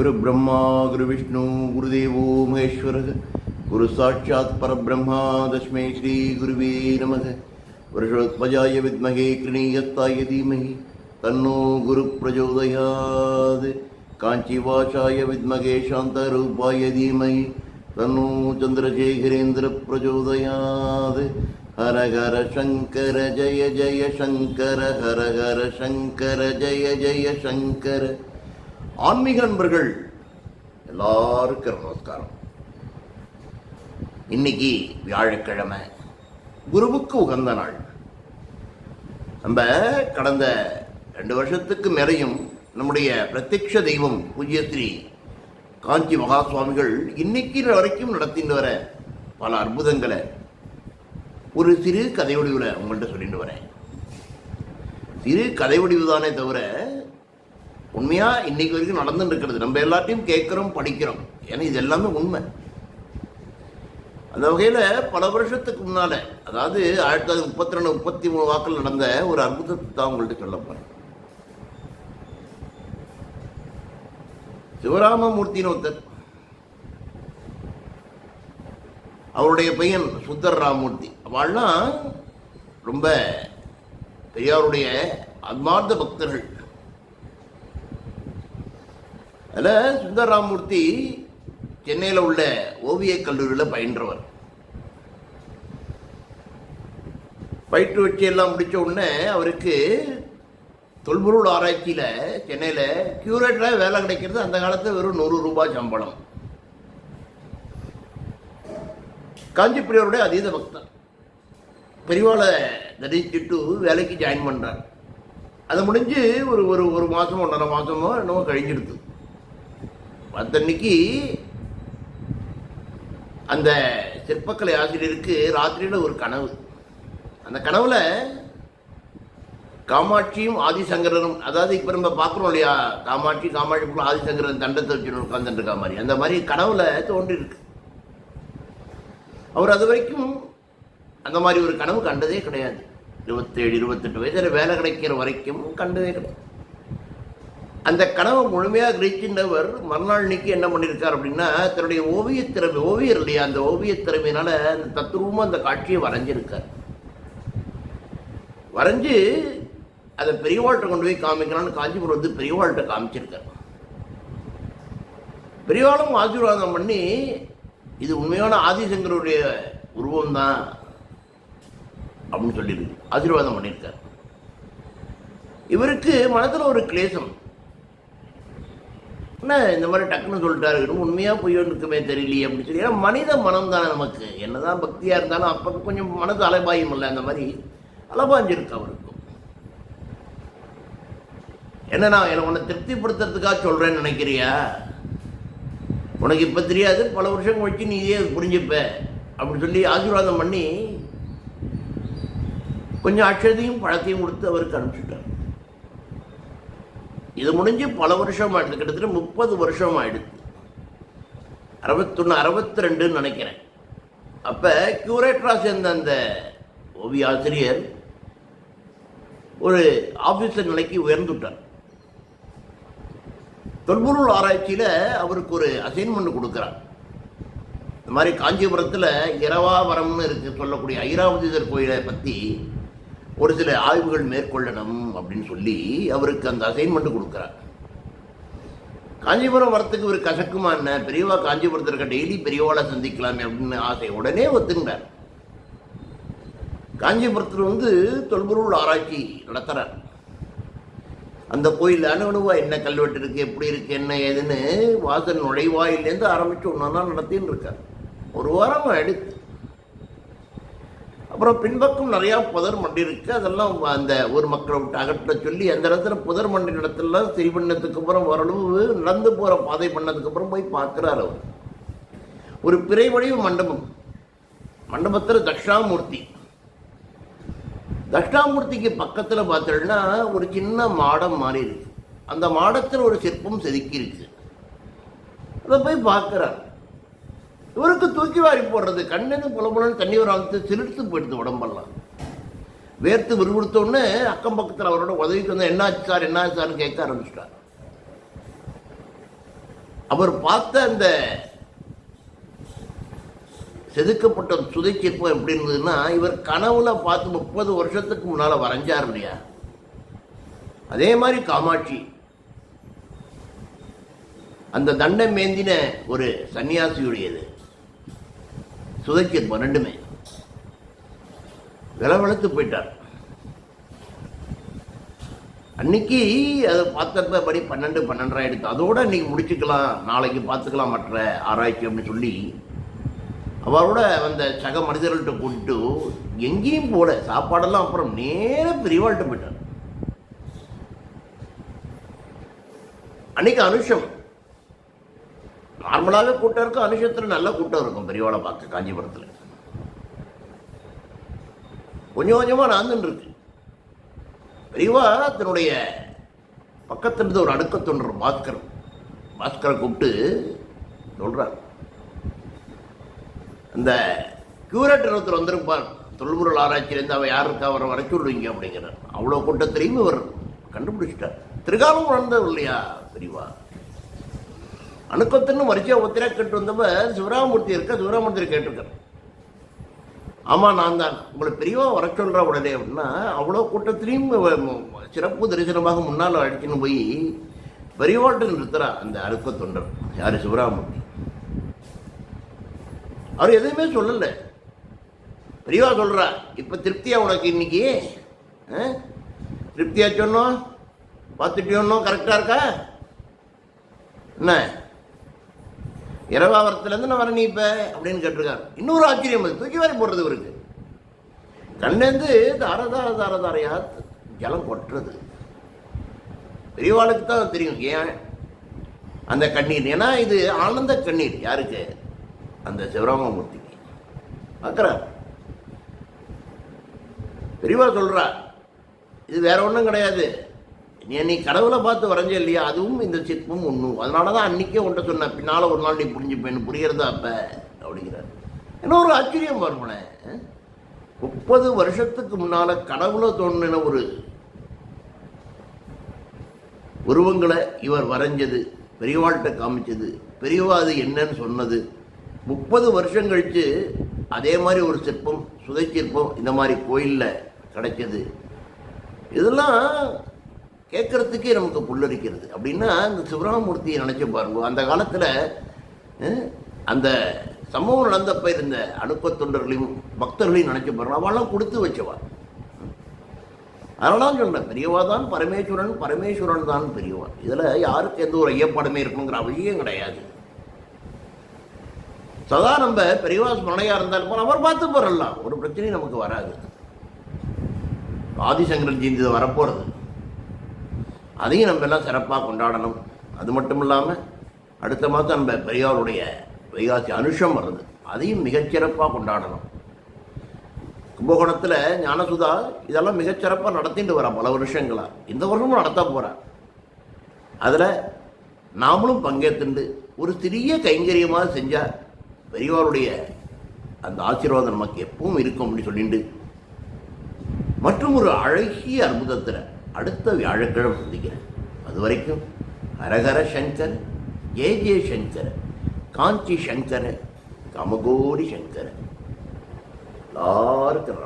गुरु ब्रह्मा गुरु विष्णु गुरुदेवो महेश्वरः गुरु साक्षात् परब्रह्मा तस्मै श्री गुरुवे नमः। वृषध्वजाय विद्महे कृणीयस्ताय धीमहि तन्नो गुरु प्रचोदयात्। काञ्चीवासाय विद्महे शान्तरूपाय धीमहि तन्नो चन्द्रशेखरेन्द्र प्रचोदयात्। हर हर शंकर जय जय शंकर हर हर शंकर जय जय शंकर। ஆன்மீக நண்பர்கள் எல்லாருக்கும் நமஸ்காரம். இன்னைக்கு வியாழக்கிழமை, குருவுக்கு உகந்த நாள். நம்ம கடந்த 2 வருஷத்துக்கு மேலையும் நம்முடைய பிரத்யக்ஷ தெய்வம் பூஜ்ய ஸ்ரீ காஞ்சி மகா சுவாமிகள் இன்னைக்கு வரைக்கும் நடத்திட்டு வர பல அற்புதங்களை ஒரு சிறு கதை வடிவில் உங்கள்கிட்ட சொல்லிட்டு வரேன். சிறு கதை வடிவு தானே தவிர உண்மையாக இன்னைக்கு வரைக்கும் நடந்துட்டு இருக்கிறது. நம்ம எல்லாத்தையும் கேட்குறோம், படிக்கிறோம். ஏன்னா இது எல்லாமே உண்மை. அந்த வகையில் பல வருஷத்துக்கு முன்னால், அதாவது 1932 33 வாக்கில் நடந்த ஒரு அற்புதத்தை தான் உங்கள்கிட்ட சொல்ல போகிறேன். சிவராமமூர்த்தின்னு ஒருத்தர், அவருடைய பையன் சுந்தர் ராமமூர்த்தி. அவள்லாம் ரொம்ப பெரியாருடைய ஆத்மார்த்த பக்தர்கள். அதில் சுந்தர் ராமமூர்த்தி சென்னையில் உள்ள ஓவியக் கல்லூரியில் பயின்றவர். பயிற்று வச்சு எல்லாம் முடித்த உடனே அவருக்கு தொல்பொருள் ஆராய்ச்சியில் சென்னையில் கியூரேட்டராக வேலை கிடைக்கிறது. அந்த காலத்தில் வெறும் 100 ரூபாய் சம்பளம். காஞ்சி பிரியருடைய அதீத பக்தர். பெரியவாளை தரிசிச்சுட்டு வேலைக்கு ஜாயின் பண்ணுறார். அது முடிஞ்சு ஒரு மாதமோ 1.5 மாதமோ என்னமோ கழிஞ்சிடுது. அத்தன்னைக்கு அந்த சிற்பக்கலை ஆசிரியருக்கு ராத்திரியில் ஒரு கனவு. அந்த கனவுல காமாட்சியும் ஆதிசங்கரனும், அதாவது இப்போ நம்ம பார்க்குறோம் இல்லையா, காமாட்சி ஆதிசங்கரன் தண்டத்தை வச்சு உட்காந்துட்டு இருக்கா மாதிரி, அந்த மாதிரி கனவுல தோன்றிருக்கு. அவர் அது வரைக்கும் அந்த மாதிரி ஒரு கனவு கண்டதே கிடையாது. 27 28 வயதில் வேலை கிடைக்கிற வரைக்கும் கண்டதே கிடையாது. அந்த கனவை முழுமையாக கிரகிக்கின்றவர் மறுநாள் நீக்கி என்ன பண்ணியிருக்கார் அப்படின்னா, தன்னுடைய ஓவியர் இல்லையா, அந்த ஓவியத் திறமையினால அந்த தத்துரூபமாக அந்த காட்சியை வரைஞ்சிருக்கார். வரைஞ்சு அதை பெரியவாள்கிட்ட கொண்டு போய் காமிக்கலான்னு காஞ்சிபுரம் வந்து பெரியவாள்கிட்ட காமிச்சிருக்கார். பெரியவாளும் ஆசீர்வாதம் பண்ணி, இது உண்மையான ஆதிசங்கருடைய உருவம் தான் அப்படின்னு சொல்லியிருக்கு, ஆசீர்வாதம் பண்ணியிருக்கார். இவருக்கு மனத்தில் ஒரு கிளேசம். என்ன இந்த மாதிரி டக்குன்னு சொல்லிட்டாரு, உண்மையாக பொய்யோன்னு இருக்குமே தெரியலையே அப்படின்னு சொல்லி. ஏன்னா மனித மனம் தானே நமக்கு, என்னதான் பக்தியாக இருந்தாலும் அப்போ கொஞ்சம் மனது அலைபாயும் இல்லை. அந்த மாதிரி அலைபாஞ்சிருக்கு அவருக்கும். என்ன நான் உன்னை திருப்திப்படுத்துறதுக்காக சொல்கிறேன்னு நினைக்கிறியா? உனக்கு இப்போ தெரியாது, பல வருஷம் கழிச்சு நீ இதே புரிஞ்சுப்ப அப்படின்னு சொல்லி ஆசீர்வாதம் பண்ணி கொஞ்சம் அட்சதையும் பழத்தையும் கொடுத்து அவருக்கு அனுப்பிச்சுட்டார். இது முடிஞ்சு பல வருஷம் ஆயிடுது, கிட்டத்தட்ட 30 வருஷம் ஆயிடுது. 61 62 நினைக்கிறேன். அப்போ கியூரேட்டராக சேர்ந்த அந்த ஓவிய ஆசிரியர் ஒரு ஆஃபீஸர் நிலைக்கு உயர்ந்துட்டார். தொல்பொருள் ஆராய்ச்சியில் அவருக்கு ஒரு அசைன்மெண்ட் கொடுக்குறார். இந்த மாதிரி காஞ்சிபுரத்தில் இரவாவரம்னு இருக்கு சொல்லக்கூடிய ஐராவதீஸ்வரர் கோயிலை பற்றி ஒரு சில ஆய்வுகள் மேற்கொள்ளணும் அப்படின்னு சொல்லி அவருக்கு அந்த அசைன்மெண்ட் கொடுக்குறார். காஞ்சிபுரம் வரத்துக்கு ஒரு கசக்குமா என்ன, பெரியவா காஞ்சிபுரத்தில் இருக்க டெய்லி பெரியவாளை சந்திக்கலாமே அப்படின்னு ஆசை. உடனே ஒத்துங்கிறார். காஞ்சிபுரத்தில் வந்து தொல்பொருள் ஆராய்ச்சி நடத்துகிறார். அந்த கோயில் அணுவா என்ன கல்வெட்டு இருக்குது, எப்படி இருக்குது, என்ன ஏதுன்னு வாசல் நுழைவாயிலேருந்து ஆரம்பித்து ஒன்றா நடத்தின்னு இருக்கார். 1 வாரம் எடுத்து அப்புறம் பின்பக்கம் நிறையா புதர் மண்டி இருக்குது. அதெல்லாம் அந்த ஊர் மக்களை விட்டு அகற்ற சொல்லி அந்த இடத்துல புதர் மண்டி இடத்துலாம் சரி பண்ணதுக்கு அப்புறம் ஓரளவு நடந்து போகிற பாதை பண்ணதுக்கப்புறம் போய் பார்க்குறார். அவர் ஒரு பிறை வடிவு மண்டபத்தில் தட்சிணாமூர்த்திக்கு பக்கத்தில் பார்த்தோம்னா ஒரு சின்ன மாடம் மாறி இருக்கு. அந்த மாடத்தில் ஒரு சிற்பம் செதுக்கி இருக்கு. அதை போய் பார்க்குறார். இவருக்கு தூக்கி வாரி போடுறது, கண்ணு புலப்புலன்னு தண்ணி வர ஆழ்த்து சிலிர்த்து போயிடுது உடம்பெல்லாம். வேர்த்து விறுவிறுத்தோடனே அக்கம் பக்கத்தில் அவரோட உதவிக்கு வந்து என்னாச்சு சார்னு கேட்க ஆரம்பிச்சிட்டார். அவர் பார்த்த அந்த செதுக்கப்பட்ட சுதை சிற்பம் எப்படி இருந்ததுன்னா, இவர் கனவுல பார்த்து 30 வருஷத்துக்கு முன்னால வரைஞ்சார் இல்லையா, அதே மாதிரி காமாட்சி அந்த தண்டம் மேந்தின ஒரு சன்னியாசியுடையது சுதை சிற்பம். ரெண்டுமே விளவெழுத்து போயிட்டார். அன்னைக்கு அதை பார்த்தப்ப படி 12 எடுத்து அதோட இன்னைக்கு முடிச்சுக்கலாம், நாளைக்கு பார்த்துக்கலாம் மற்ற ஆராய்ச்சி அப்படின்னு சொல்லி அவரோட அந்த சக மனிதர்கள்ட்ட கூப்பிட்டு எங்கேயும் போல சாப்பாடெல்லாம் அப்புறம் நேர பெரியவாள்கிட்ட போயிட்டார். அன்னைக்கு அனுஷம் நார்மலாகவே கூட்டம் இருக்கும், அனுஷத்துல நல்ல கூட்டம் இருக்கும் பெரியவாளை பார்க்க காஞ்சிபுரத்தில். கொஞ்சம் கொஞ்சமா நான் இருக்கு. பெரியவா தன்னுடைய பக்கத்துல இருந்து ஒரு அடுக்க தொண்டர் பாஸ்கரை கூப்பிட்டு சொல்றார், அந்த கியூரேட்டர் ஒருத்தர் வந்திருப்பார் தொல்பொருள் ஆராய்ச்சியிலேருந்து, அவ யாருக்கு அவரை வர சொல்லுவீங்க அப்படிங்கிறார். அவ்வளோ கூட்டத்திலையும் இவர் கண்டுபிடிச்சிட்டார். திருகாலம் உணர்ந்தவர் இல்லையா பெரியவா. அணுக்கத்தின்னு வரிசையா ஒத்திரா கேட்டு வந்தப்ப சிவராமூர்த்தி சிவராமூர்த்தி கேட்டிருக்கார். ஆமா நான் தான் உங்களை பெரியவா வர சொல்ற உடனே அப்படின்னா, அவ்வளோ கூட்டத்திலையும் சிறப்பு தரிசனமாக முன்னால் அடிச்சுன்னு போய் பெரியவாட்டு நிறுத்துறா அந்த அணுக்க தொண்டர் யாரு, சிவராமூர்த்தி. அவர் எதுவுமே சொல்லல. பெரியவா சொல்றா, இப்ப திருப்தியா உனக்கு இன்னைக்கு திருப்தியா சொன்னோம், பார்த்துட்டியோன்னோம், கரெக்டா இருக்கா என்ன, இரவாவரத்துலேருந்து நான் வரேன் நீ இப்ப அப்படின்னு கேட்டிருக்காரு. இன்னொரு ஆச்சரியம், அது தூக்கி வாரி போடுறது இவருக்கு. கண்ணேந்து தாரதாரையா ஜலம் கொட்டுறது. பெரியவாளுக்கு தான் தெரியும் ஏன் அந்த கண்ணீர். ஏன்னா இது ஆனந்த கண்ணீர். யாருக்கு? அந்த சிவராமமூர்த்திக்கு. பார்க்குறார் பெரியவா சொல்றா, இது வேற ஒன்றும் கிடையாது, நீ கடவுளை பார்த்து வரைஞ்ச இல்லையா, அதுவும் இந்த சிற்பமும் ஒன்றும். அதனால தான் அன்னைக்கே உன்ட்ட சொன்ன, பின்னால ஒரு நாள் நீ புரிஞ்சுப்பேன்னு புரியறதா அப்ப அப்படிங்கிறார். என்ன ஒரு ஆச்சரியம் பாருங்களேன். 30 வருஷத்துக்கு முன்னால கடவுளை தோன்றின ஒரு உருவங்களை இவர் வரைஞ்சது, பெரியவாள்கிட்ட காமிச்சது, பெரியவா அது என்னன்னு சொன்னது. 30 வருஷம் கழிச்சு அதே மாதிரி ஒரு சிற்பம், சுதை சிற்பம் இந்த மாதிரி கோயிலில் கிடைச்சது. இதெல்லாம் கேட்கறதுக்கே நமக்கு புல்லரிக்கிறது. அப்படின்னா இந்த சிவராமமூர்த்தியை நினைச்சு பாருங்க, அந்த காலத்தில் அந்த சம்பவம் நடந்தப்ப இருந்த அணுக்க தொண்டர்களையும் பக்தர்களையும் நினைச்சு பாருங்க, அவெல்லாம் கொடுத்து வச்சவா. அதனால சொன்னேன், பெரியவா தான் பரமேஸ்வரன், பரமேஸ்வரன் தான் பெரியவா. இதில் யாருக்கு எந்த ஒரு ஐயப்பாடுமே இருக்கணுங்கிற அவசியம் கிடையாது. சதா நம்ம பெரியவா ஸ்மரணையா இருந்தாலும் அவர் பார்த்து போறலாம், ஒரு பிரச்சனையும் நமக்கு வராது. ஆதிசங்கரன் ஜெயந்தி வரப்போறது, அதையும் நம்ம எல்லாம் சிறப்பாக கொண்டாடணும். அது மட்டும் இல்லாமல் அடுத்த மாதம் நம்ம பெரியாருடைய வைகாசி அனுஷம் வருது, அதையும் மிகச்சிறப்பாக கொண்டாடணும். கும்பகோணத்தில் ஞானசுதா இதெல்லாம் மிகச்சிறப்பாக நடத்திட்டு வரா பல வருஷங்களா. இந்த வருஷமும் நடத்த போறா. அதில் நாமளும் பங்கேற்றுண்டு ஒரு சிறிய கைங்கரியமாக செஞ்சால் பெரியவாருடைய அந்த ஆசீர்வாதம் நமக்கு எப்பவும் இருக்கும் அப்படின்னு சொல்லிட்டு, மற்றும் ஒரு அழகிய அற்புதத்தில் அடுத்த வியாழக்கிழமை சந்திக்கிறேன். அது வரைக்கும் ஹரஹர சங்கர், ஜெய ஜெய சங்கர், காஞ்சி சங்கர, காமகோடி சங்கர. எல்லாருக்கும்